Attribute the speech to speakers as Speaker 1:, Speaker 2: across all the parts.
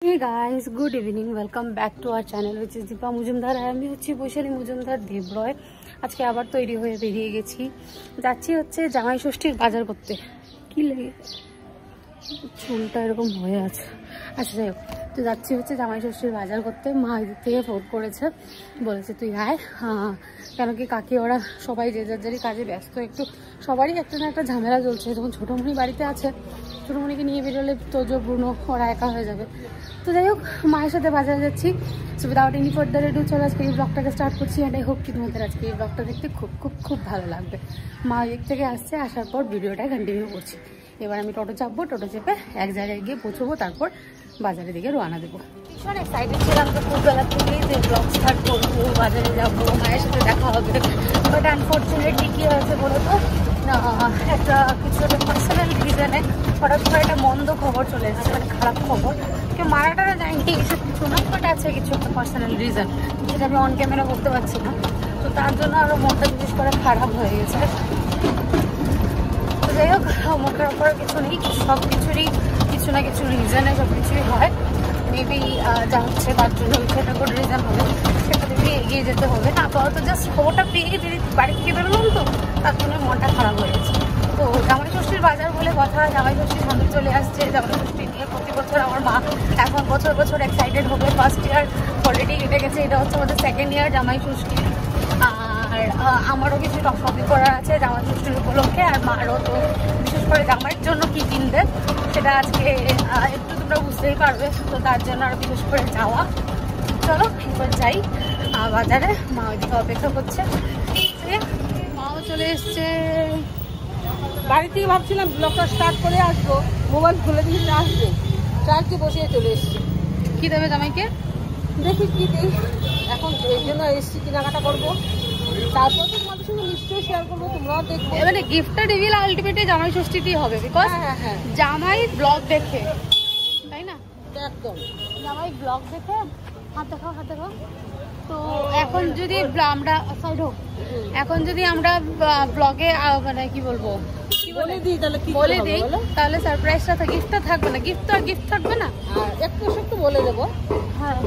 Speaker 1: Hey guys, good evening. Welcome back to our channel which is Deepa Mujumdar. আমি হচ্ছি বৈশালী মজুমদার দেবরয়। আজকে আবার তৈরি হয়ে বেরিয়ে গেছি, যাচ্ছি হচ্ছে জামাই ষষ্ঠীর বাজার করতে। কি লাগে চুলটা এরকম হয়ে আছে। আচ্ছা যাই হোক, তো যাচ্ছি হচ্ছে জামাই ষষ্ঠীর বাজার করতে। মা এদিক থেকে ফোন করেছে, বলেছে তুই আয়। কেন কি কাকি ওরা সবাই যে যার কাজে ব্যস্ত, একটু সবারই একটা না একটা ঝামেলা চলছে। যখন ছোটোমণি বাড়িতে আছে, ছোটোমণিকে নিয়ে বেরোলে তোজো ব্রুনো ওরা একা হয়ে যাবে। তো যাই হোক, মায়ের সাথে বাজারে যাচ্ছি। So without any further edu চলো আজকে এই ব্লগটাকে স্টার্ট করছি। অ্যান্ড আই হোপ কি তোমাদের আজকে এই ব্লগটা দেখতে খুব খুব খুব ভালো লাগবে। মা এদিক থেকে আসছে, আসার পর ভিডিওটা কন্টিনিউ করছি। এবার আমি টোটো চাপবো, টোটো চেপে এক জায়গায় গিয়ে পৌঁছবো, তারপর বাজারের দিকে রওনা দেবো। ভীষণ এক্সাইটেড ছিলাম তো খুববেলা থেকেই যে ব্লগ স্টার্ট করবো, বাজারে যাবো, মায়ের সাথে দেখা হবে। বাট আনফর্চুনেটলি কী হয়েছে বলো তো, একটা কিছু একটা পার্সোনাল রিজনে হঠাৎ করে একটা মন্দ খবর চলে এসেছে, মানে খারাপ খবর। কেউ মারাটারা যায়নি এইসব কিছু না, বাট আছে কিছু একটা পার্সোনাল রিজন, যেটা আমি অন ক্যামেরা বলতে পারছি না। তো তার জন্য আরও মনটা বিশেষ করে খারাপ হয়ে গেছে। তো যাই হোক, মন খারাপ করার কিছু নেই, সব কিছুরই কিছু না কিছু রিজনে সব কিছুই হয়। মেবি যা হচ্ছে তার জন্য সেটা গুড রিজন হবে, সেটা থেকে এগিয়ে যেতে হবে না। আপাতত জাস্ট খবরটা পেয়ে যদি বাড়ি থেকে বেরোলাম, তো তার জন্য মনটা খারাপ হয়ে গেছে। তো জামাই ষষ্ঠীর বাজার বলে কথা, জামাই ষষ্ঠীর সামনে চলে আসছে। জামাই ষষ্ঠী নিয়ে প্রতি বছর আমার মা এখন বছর বছর এক্সাইটেড হবে। ফার্স্ট ইয়ার অলরেডি কেটে গেছে, এটা হচ্ছে আমাদের সেকেন্ড ইয়ার জামাই ষষ্ঠী। আর আমারও কিছু শপিং করার আছে জামাই ষষ্ঠীর উপলক্ষে। আর মারও তো বিশেষ করে জামাইয়ের জন্য কী কিনবে সেটা আজকে একটু তোমরা বুঝতেই পারবে। তো তার জন্য আর বিশেষ করে যাওয়া। চলো এবার যাই বাজারে, মা ওইদিকে অপেক্ষা করছে। মাও চলে এসছে
Speaker 2: বাড়ি থেকে। ভাবছিলাম ব্লগটা স্টার্ট করে আসবো, মোবাইল খুলে দিয়ে আসবে, চার্জে বসিয়ে চলে এসছি।
Speaker 1: কি দেবে জামাইকে?
Speaker 2: দেখি কি দিই, এখন এই জন্য এসছি কেনাকাটা করবো। তারপর তো তোমাদের সঙ্গে নিশ্চয়ই শেয়ার করবো, তোমরাও দেখবে।
Speaker 1: এবারে গিফটটা রিভিল আলটিমেটলি জামাই ষষ্ঠীতেই হবে, বিকজ জামাই ব্লগ দেখে, তাই না?
Speaker 2: একদম
Speaker 1: জামাই ব্লগ দেখে। হাত দেখাও, হাত দেখাও। তো এখন যদি আমরা সাইড হোক, এখন যদি আমরা ব্লগে মানে কি বলবো
Speaker 2: বলে দিই, তাহলে কি
Speaker 1: বলে দিই, তাহলে সারপ্রাইজটা থাকে, গিফটটা থাকবে না। গিফট তো আর গিফট থাকবে না,
Speaker 2: একটু একটু বলে দেবো।
Speaker 1: হ্যাঁ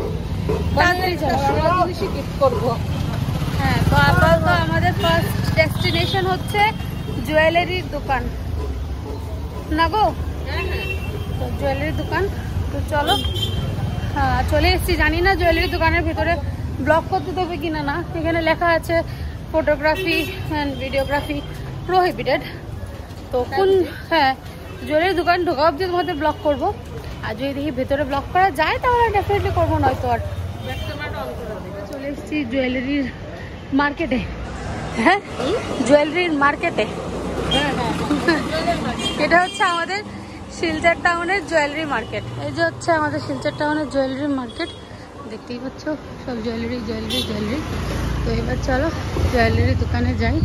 Speaker 1: তাড়াতাড়ি
Speaker 2: জিনিসই গিফট করবো।
Speaker 1: হ্যাঁ, তো আপাতত আমাদের ফার্স্ট ডেস্টিনেশন হচ্ছে জুয়েলারির দোকান না গো। তো জুয়েলারির দোকান, তো চলো চলে এসেছি। জানি না জুয়েলারি দোকানের ভিতরে ব্লগ করতে দেবে কিনা না। এখানে লেখা আছে ফটোগ্রাফি অ্যান্ড ভিডিওগ্রাফি প্রোহিবিটেড। তো কোন জুয়েলারি দোকান ঢোকা অবধি তোমাদের ব্লগ করবো। আর যদি দেখি ভেতরে ব্লগ করা যায় তাহলে ডেফিনেটলি করবো, নয়তো আর। চলে এসেছি জুয়েলারির মার্কেটে। হ্যাঁ, জুয়েলারির মার্কেটে। এটা হচ্ছে আমাদের শিলচর টাউনের জুয়েলারি মার্কেট। এই যে হচ্ছে আমাদের শিলচর টাউনের জুয়েলারি মার্কেট, দেখতেই পাচ্ছ সব জুয়েলারি জুয়েলারি জুয়েলারি। তো এবার চলো জুয়েলারি দোকানে যাই।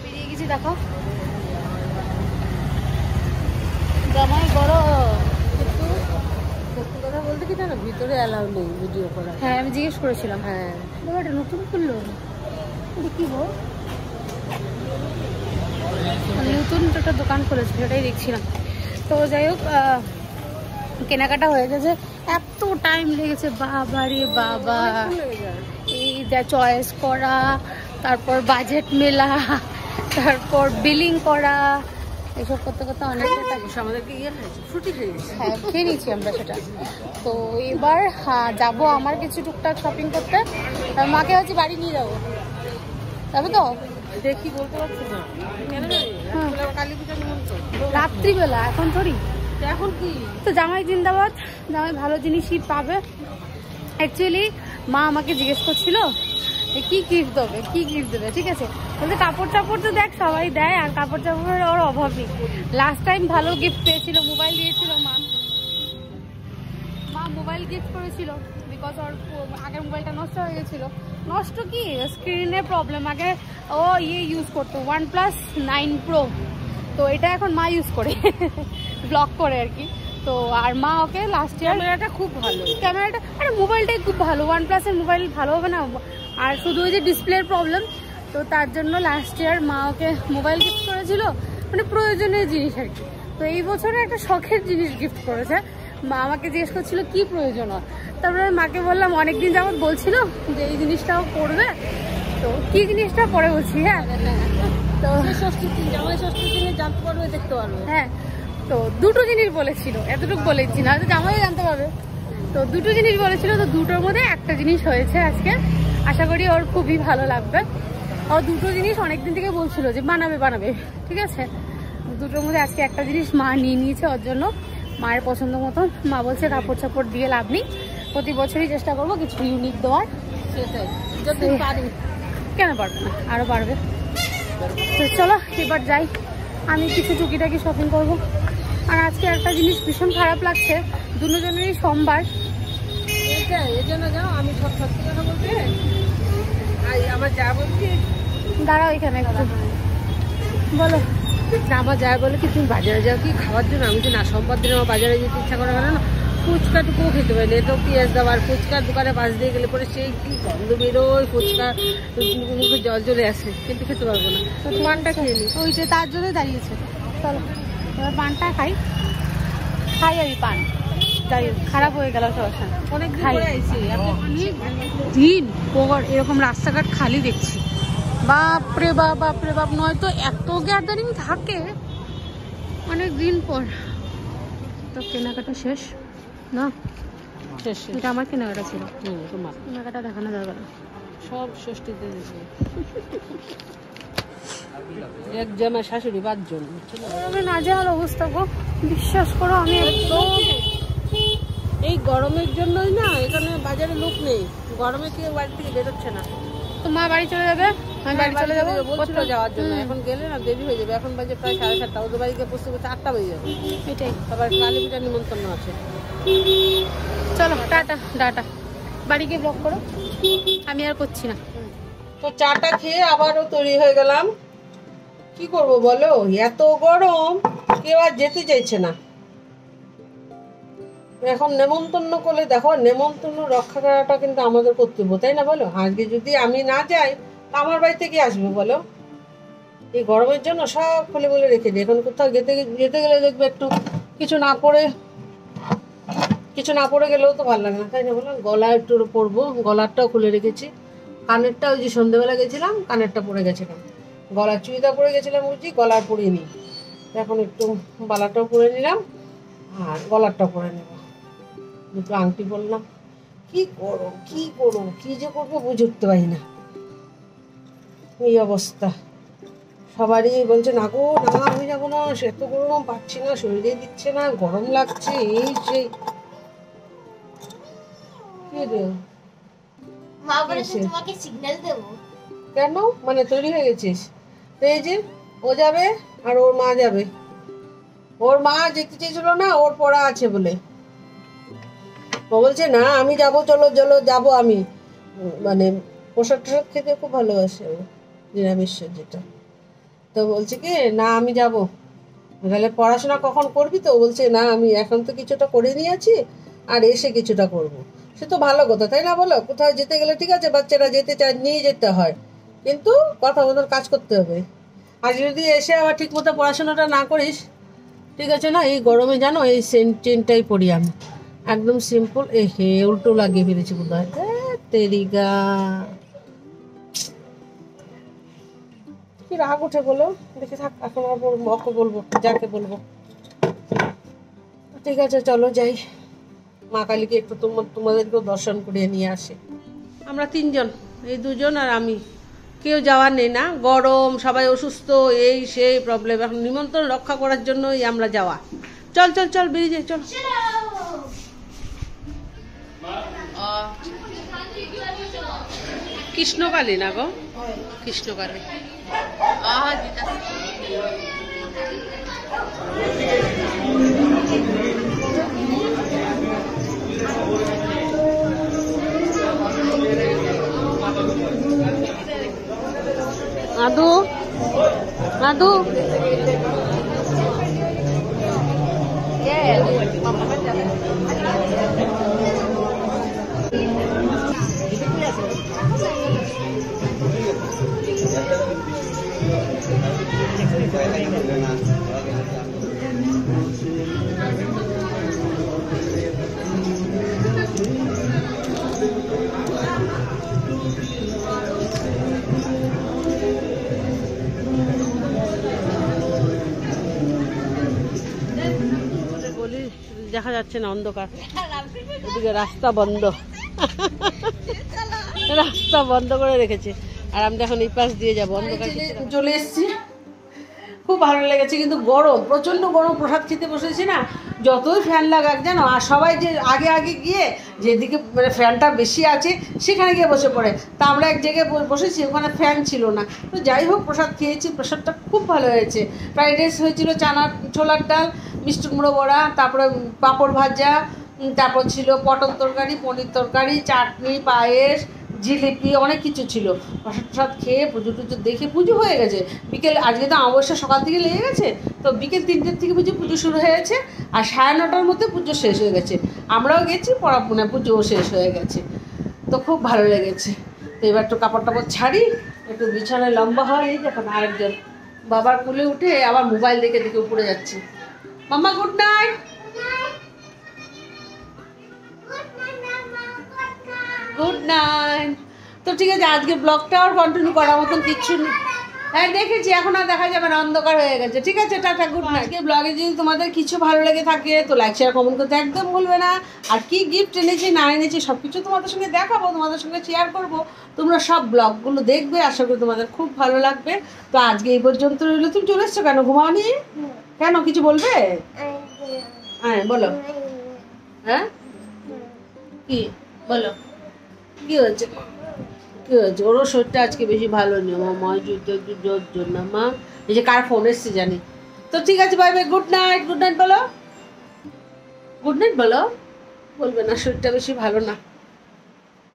Speaker 1: বেরিয়ে গেছি, দেখো জামাই বড়।
Speaker 2: সত্যি কথা বলতে কি জানো, ভিতরে অ্যালাউ নেই ভিডিও করা।
Speaker 1: হ্যাঁ, আমি জিজ্ঞেস করেছিলাম।
Speaker 2: হ্যাঁ,
Speaker 1: এটা নতুন খুললো, কি বল নতুন একটা দোকান খুলেছে, সেটাই দেখছিলাম। তো যাই হোক, কেনাকাটা হয়ে গেছে। এত টাইম লেগেছে বাবা রে বাবা, এই যা চয়েস করা, তারপর বাজেট মেলা, তারপর বিলিং করা, এসব করতে করতে অনেকটা টাইম।
Speaker 2: আমাদেরকে ফ্রুটি খেয়েছি।
Speaker 1: হ্যাঁ, খেয়ে নিচ্ছি আমরা সেটা। তো এবার যাবো আমার কিছু টুকটাক শপিং করতে। মাকে হচ্ছে বাড়ি নিয়ে যাবো, যাবে তো?
Speaker 2: দেখি, বলতে পারছি না। কালী পূজা নিমন্ত্রণ
Speaker 1: রাত্রিবেলা, এখন থরি।
Speaker 2: এখন কি
Speaker 1: তো জামাই জিন্দাবাদ, জামাই ভালো জিনিসই পাবে। অ্যাকচুয়ালি মা আমাকে জিজ্ঞেস করছিল কি গিফট দেবে, কি গিফট দেবে। ঠিক আছে, বলতে কাপড় টাপড় তো দেখ সবাই দেয়, আর কাপড় চাপড়ের ওর অভাব নেই। লাস্ট টাইম ভালো গিফট পেয়েছিল, মোবাইল দিয়েছিল মা মোবাইল গিফট করেছিল। বিকজ ওর আগের মোবাইলটা নষ্ট হয়ে গেছিল। নষ্ট কি, স্ক্রিনের প্রবলেম। আগে ও ইউজ করতো OnePlus 9 Pro, তো এটা এখন মা ইউজ করে ব্লগ করে আর কি। তো আর মা ওকে লাস্ট ইয়ার,
Speaker 2: ক্যামেরাটা খুব ভালো,
Speaker 1: ক্যামেরাটা আরে মোবাইলটাই খুব ভালো। OnePlus-এর মোবাইল ভালো হবে না? আর শুধু ওই যে ডিসপ্লের প্রবলেম, তো তার জন্য লাস্ট ইয়ার মা ওকে মোবাইল গিফট করেছিল। মানে প্রয়োজনীয় জিনিস আর কি। তো এই বছরে একটা শখের জিনিস গিফট করেছে। মা আমাকে জিজ্ঞেস করছিল কি প্রয়োজন হয়, তারপরে মাকে বললাম অনেকদিন যাবত বলছিল যে এই জিনিসটাও করবে, তো কি জিনিসটা পরে বলছি। হ্যাঁ, তো
Speaker 2: ষষ্ঠীর দিন, জামাই ষষ্ঠীর দিনে জানতে পারবে, দেখতে পারবে।
Speaker 1: হ্যাঁ, তো দুটো জিনিস বলেছিল, এতটুকু বলেছি না তো জামাই জানতে পারবে। তো দুটো জিনিস বলেছিল, তো দুটোর মধ্যে একটা জিনিস হয়েছে আজকে। আশা করি ওর খুবই ভালো লাগবে। ও দুটো জিনিস অনেকদিন থেকে বলছিল যে বানাবে বানাবে, ঠিক আছে। দুটোর মধ্যে আজকে একটা জিনিস মা নিয়ে নিয়েছে ওর জন্য, মায়ের পছন্দ মতন। মা বলছে কাপড় চাপড় দিয়ে লাভ নেই, প্রতি বছরই চেষ্টা করবো কিছু ইউনিক দেওয়ার।
Speaker 2: সেটাই, যদি পারি।
Speaker 1: কেন পারবে না, আরো পারবে। তো চলো এবার যাই, আমি কিছু টুকিটাকি শপিং করব। আর আজকে একটা জিনিস ভীষণ খারাপ লাগছে, দুজনেরই সোমবার।
Speaker 2: এই জন্য যাও, আমি সব সত্যি কথা বলতে আমার যা বলছি,
Speaker 1: দাঁড়াও এখানে একটু বলো।
Speaker 2: আমার যা বলে কি তুমি বাজারে যাও কি খাওয়ার জন্য? আমি তো না, সোমবার দিন আমার বাজারে যেতে ইচ্ছা করে না, ফুচকাটুকুও খেতে পারি না। এটাও পেঁয়াজ দেওয়ার ফুচকার দোকানে পাশ দিয়ে গেলে পরে সেই কি গন্ধ বেরোয়, ফুচকা মুখে জল চলে আসে, কিন্তু খেতে পারবো না। পানটা খেয়ে নি,
Speaker 1: ওই যে তার জন্যই দাঁড়িয়েছে। চলো এবার পানটা খাই। আমি পান যাই খারাপ হয়ে গেল সমস্যা,
Speaker 2: অনেক
Speaker 1: খাই
Speaker 2: দিন
Speaker 1: পর এরকম রাস্তাঘাট খালি দেখছি। বাপরে বাপ, বাপরে বাপ, নয়তো এত গ্যাদারিং থাকে অনেক দিন পর। তো কেনাকাটা শেষ না?
Speaker 2: শেষ।
Speaker 1: এটা আমার কেনাকাটা ছিল,
Speaker 2: তোমার
Speaker 1: কেনাকাটা দেখানো যাবে না,
Speaker 2: সব ষষ্ঠীতে দিয়েছে। এক জামাই শাশুড়ি 5 জন,
Speaker 1: নাজেহাল অবস্থা গো, বিশ্বাস করো। আমি একদম
Speaker 2: এই গরমের জন্যই না এখানে বাজারে লোক নেই, গরমে কেউ বাড়ি থেকে বেরোচ্ছে না।
Speaker 1: তো মা বাড়ি চলে যাবে, আমি বাড়ি চলে যাবো
Speaker 2: বলছিল যাওয়ার জন্য, এখন গেলে না দেরি হয়ে যাবে। এখন বাজে প্রায় 7:30, ওদের বাড়িতে বসতে বসতে 8টা বেজে যাবে।
Speaker 1: এটাই,
Speaker 2: আবার কালী পূজার নিমন্ত্রণ আছে।
Speaker 1: চলো টাটা টাটা, বাড়ি গিয়ে ব্লগ করো, আমি আর করছি না।
Speaker 2: তো চাটা খেয়ে আবারও তৈরি হয়ে গেলাম। কি করব বলো, এত গরম, কেউ আর যেতে চাইছে না। এখন নেমন্তন্ন করলে দেখো, নেমন্তন্ন রক্ষা করাটা কিন্তু আমাদের কর্তব্য, তাই না বলো? আজকে যদি আমি না যাই, আমার বাড়িতে কি আসবে বলো? এই গরমের জন্য সব খুলে খুলে রেখে দিই। এখন কোথাও যেতে গেলে দেখবে একটু কিছু না পরে গেলেও তো ভালো লাগে না, তাই না বলো? গলা একটু পরবো, গলারটাও খুলে রেখেছি। কানেরটা ওই যে সন্ধ্যেবেলা গেছিলাম, কানেরটা পরে গেছিলাম। গলার চুড়িটা পরে গেছিলাম, বুঝছি গলার পরিনি। এখন একটু বালাটাও পরে নিলাম আর গলারটাও পরে নেব। দুটো আংটি বললাম। কি করো কি যে করবো বুঝে উঠতে পারি না, এই অবস্থা। সবারই বলছে না গো না, আমি যাবো না, সে তো গরম পাচ্ছি না, শরীরে দিচ্ছে না, গরম লাগছে, এই সেই। কি রে
Speaker 3: মা বলেছে তোমাকে সিগন্যাল দেব।
Speaker 2: কেন? মানে তৈরি হয়ে গেছিস? এই যে ও যাবে আর ওর মা যাবে। ওর মা যেতে চেয়েছিল না, ওর পড়া আছে বলে। ও বলছে না আমি যাবো, চলো চলো যাবো। আমি মানে প্রসাদ টসাদ খেতে খুব ভালোবাসে ও, নিরামিষের যেটা। তো বলছে কি না আমি যাবো। তাহলে পড়াশোনা কখন করবি? তো বলছে না আমি এখন তো কিছুটা করে নিয়েছি, আর এসে কিছুটা করবো। সে তো ভালো কথা, তাই না বলো? কোথাও যেতে গেলে ঠিক আছে, বাচ্চারা যেতে চায়, নিয়ে যেতে হয়, কিন্তু কথা মতন কাজ করতে হবে। আর যদি এসে আবার ঠিক মতো পড়াশোনাটা না করিস, ঠিক আছে না? এই গরমে জানো এই চেনটাই পরি আমি, একদম সিম্পল। হে উল্টো লাগিয়ে ফেলেছি বোধহয়, তেরিগা। কি রাগ উঠে বলো, দেখে থাক, এখন আর ওকে বলবো, যাকে বলবো। ঠিক আছে চলো যাই, মা কালীকে একটু তোমাদেরকেও দর্শন করিয়ে নিয়ে আসি। আমরা 3 জন, এই 2 জন আর আমি, কেউ যাওয়ার নেই না। গরম, সবাই অসুস্থ, এই সেই প্রবলেম। এখন নিমন্ত্রণ রক্ষা করার জন্যই আমরা যাওয়া। চল চল চল বেরিয়ে যাই, চল। কৃষ্ণকালী না গো, কৃষ্ণকালী। আদু আদু
Speaker 4: Gracias.
Speaker 2: দেখা যাচ্ছে না, অন্ধকার। ওদিকে রাস্তা বন্ধ, রাস্তা বন্ধ করে রেখেছে। আর আমরা এখন এই পাশ দিয়ে যাবো, অন্ধকার চলে এসেছি। খুব ভালো লেগেছে, কিন্তু গরম, প্রচণ্ড গরম। প্রসাদ খেতে বসেছি না, যতই ফ্যান লাগাক জানো, আর সবাই যে আগে আগে গিয়ে যেদিকে মানে ফ্যানটা বেশি আছে সেখানে গিয়ে বসে পড়ে। তা আমরা এক জায়গায় বসেছি, ওখানে ফ্যান ছিল না। তো যাই হোক, প্রসাদ খেয়েছি, প্রসাদটা খুব ভালো হয়েছে। ফ্রাইড রাইস হয়েছিল, ছোলার ডাল, মিষ্টি কুমড়ো বড়া, তারপরে পাঁপড় ভাজা, তারপর ছিল পটল তরকারি, পনির তরকারি, চাটনি, পায়েস, জিলিপি, অনেক কিছু ছিল। প্রসাদ খেয়ে পুজো টুজো দেখে পুজো হয়ে গেছে বিকেল। আজকে তো অমাবস্যা সকাল থেকে লেগে গেছে, তো বিকেল 3টের থেকে পুজো শুরু হয়েছে, আর 9:30টার মধ্যে পুজো শেষ হয়ে গেছে। আমরাও গেছি, পুজোও শেষ হয়ে গেছে। তো খুব ভালো লেগেছে। তো এবার একটু কাপড় টাপড় ছাড়ি, একটু বিছানায় লম্বা হয়। এই দেখুন আরেকজন বাবার কোলে উঠে আবার মোবাইল দেখে দেখে উপরে যাচ্ছে। মাম্মা গুড নাইট। Good night. তো ঠিক আছে, আজকে ব্লগটা আর কন্টিনিউ করার মতন কিচ্ছু নেই। হ্যাঁ দেখেছি, এখন আর দেখা যাবে না, অন্ধকার হয়ে গেছে। ঠিক আছে, টাটা, গুড নাইট। আজকে ব্লগে যদি তোমাদের কিছু ভালো লেগে থাকে তো লাইক শেয়ার কমেন্ট করতে একদম ভুলবে না। আর কি গিফট এনেছি না এনেছি সব কিছু তোমাদের সঙ্গে দেখাবো, তোমাদের সঙ্গে শেয়ার করবো। তোমরা সব ব্লগগুলো দেখবে, আশা করি তোমাদের খুব ভালো লাগবে। তো আজকে এই পর্যন্ত রইলো। তুমি চলে এসছো কেন, ঘুমাওনি কেন, কিছু বলবে? হ্যাঁ বলো। হ্যাঁ কি বলো, কি হয়েছে? কি হয়েছে? ওরও শরীরটা আজকে বেশি ভালো নেই, আমার একটু জ্বর জন্য। মা এই যে কার ফোন এসছে জানি। তো ঠিক আছে, bye bye, good night. Good night বলো, গুড নাইট বলো। বলবে না, শরীরটা বেশি ভালো না।